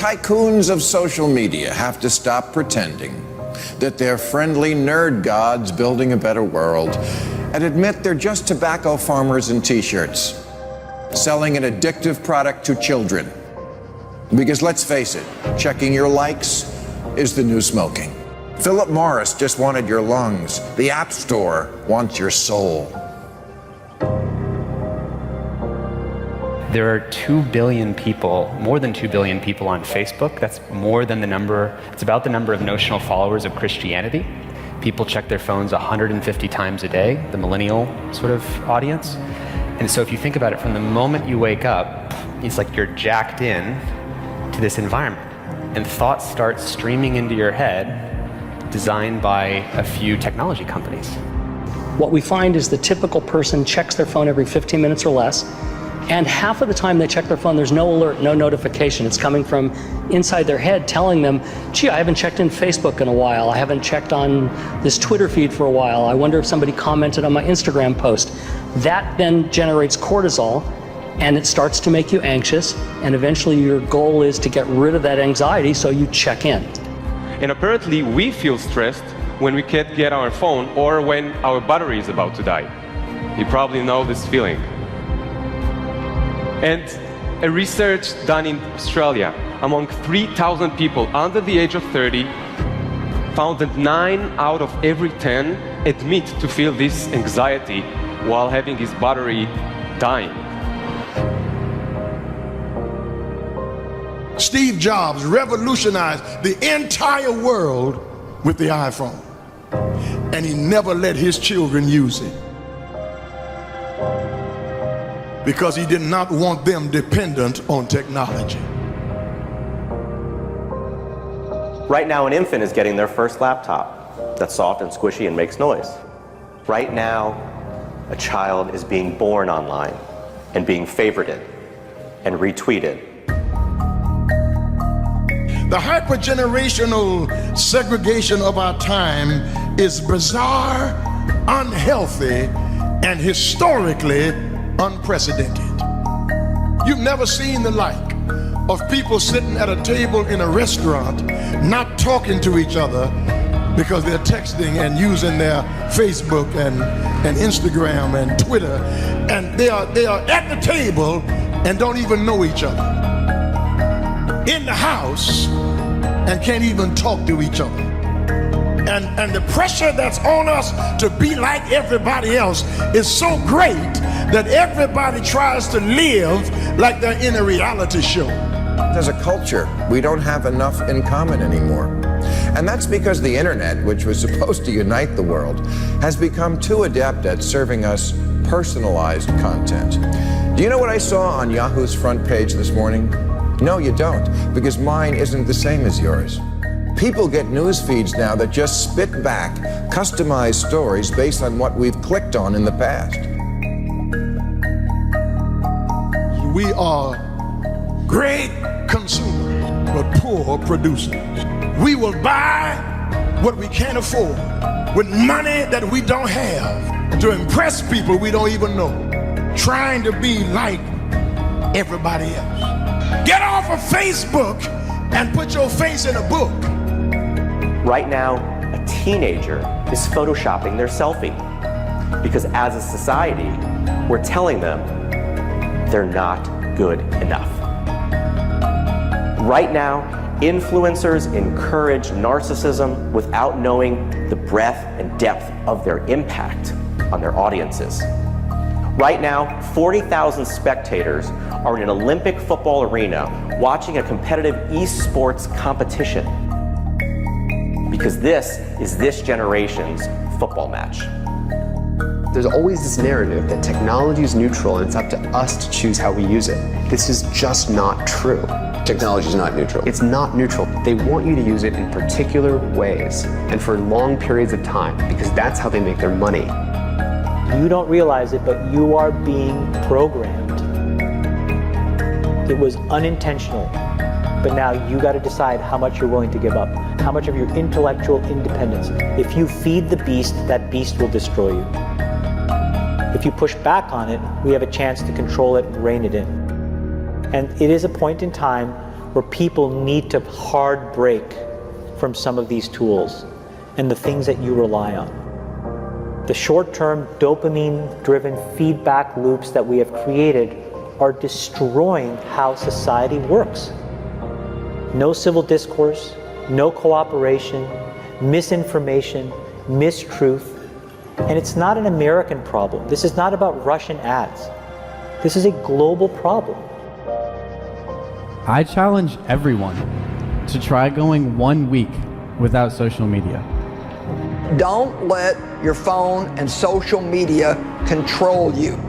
tycoons of social media have to stop pretending that they're friendly nerd gods building a better world and admit they're just tobacco farmers in t-shirts, selling an addictive product to children. Because let's face it, checking your likes is the new smoking. Philip Morris just wanted your lungs. The App Store wants your soul. There are 2 billion people, more than 2 billion people on Facebook. That's more than it's about the number of notional followers of Christianity. People check their phones 150 times a day, the millennial sort of audience. And so if you think about it, from the moment you wake up, it's like you're jacked in to this environment. And thoughts start streaming into your head, designed by a few technology companies. What we find is the typical person checks their phone every 15 minutes or less, and half of the time they check their phone, there's no alert, no notification. It's coming from inside their head telling them, gee, I haven't checked in Facebook in a while. I haven't checked on this Twitter feed for a while. I wonder if somebody commented on my Instagram post. That then generates cortisol, and it starts to make you anxious, and eventually your goal is to get rid of that anxiety, so you check in. And apparently we feel stressed when we can't get our phone or when our battery is about to die. You probably know this feeling. And a research done in Australia among 3,000 people under the age of 30 found that 9 out of every 10 admit to feel this anxiety while having his battery dying. Steve Jobs revolutionized the entire world with the iPhone, and he never let his children use it because he did not want them dependent on technology. Right now, an infant is getting their first laptop that's soft and squishy and makes noise. Right now, a child is being born online and being favorited and retweeted. The hypergenerational segregation of our time is bizarre, unhealthy, and historically unprecedented. You've never seen the like of people sitting at a table in a restaurant not talking to each other because they're texting and using their Facebook and Instagram and Twitter, and they are at the table and don't even know each other. In the house and can't even talk to each other. And the pressure that's on us to be like everybody else is so great that everybody tries to live like they're in a reality show. As a culture, we don't have enough in common anymore. And that's because the internet, which was supposed to unite the world, has become too adept at serving us personalized content. Do you know what I saw on Yahoo's front page this morning? No, you don't, because mine isn't the same as yours. People get news feeds now that just spit back customized stories based on what we've clicked on in the past. We are great consumers, but poor producers. We will buy what we can't afford with money that we don't have to impress people we don't even know, trying to be like everybody else. Get off of Facebook and put your face in a book. Right now, a teenager is photoshopping their selfie because as a society, we're telling them they're not good enough. Right now, influencers encourage narcissism without knowing the breadth and depth of their impact on their audiences. Right now, 40,000 spectators are in an Olympic football arena watching a competitive esports competition because this is this generation's football match. There's always this narrative that technology is neutral and it's up to us to choose how we use it. This is just not true. Technology is not neutral. It's not neutral. They want you to use it in particular ways and for long periods of time because that's how they make their money. You don't realize it, but you are being programmed. It was unintentional, but now you got to decide how much you're willing to give up, how much of your intellectual independence. If you feed the beast, that beast will destroy you. If you push back on it, we have a chance to control it and rein it in. And it is a point in time where people need to hard break from some of these tools and the things that you rely on. The short-term dopamine-driven feedback loops that we have created are destroying how society works. No civil discourse, no cooperation, misinformation, mistruth. And it's not an American problem. This is not about Russian ads. This is a global problem. I challenge everyone to try going 1 week without social media. Don't let your phone and social media control you.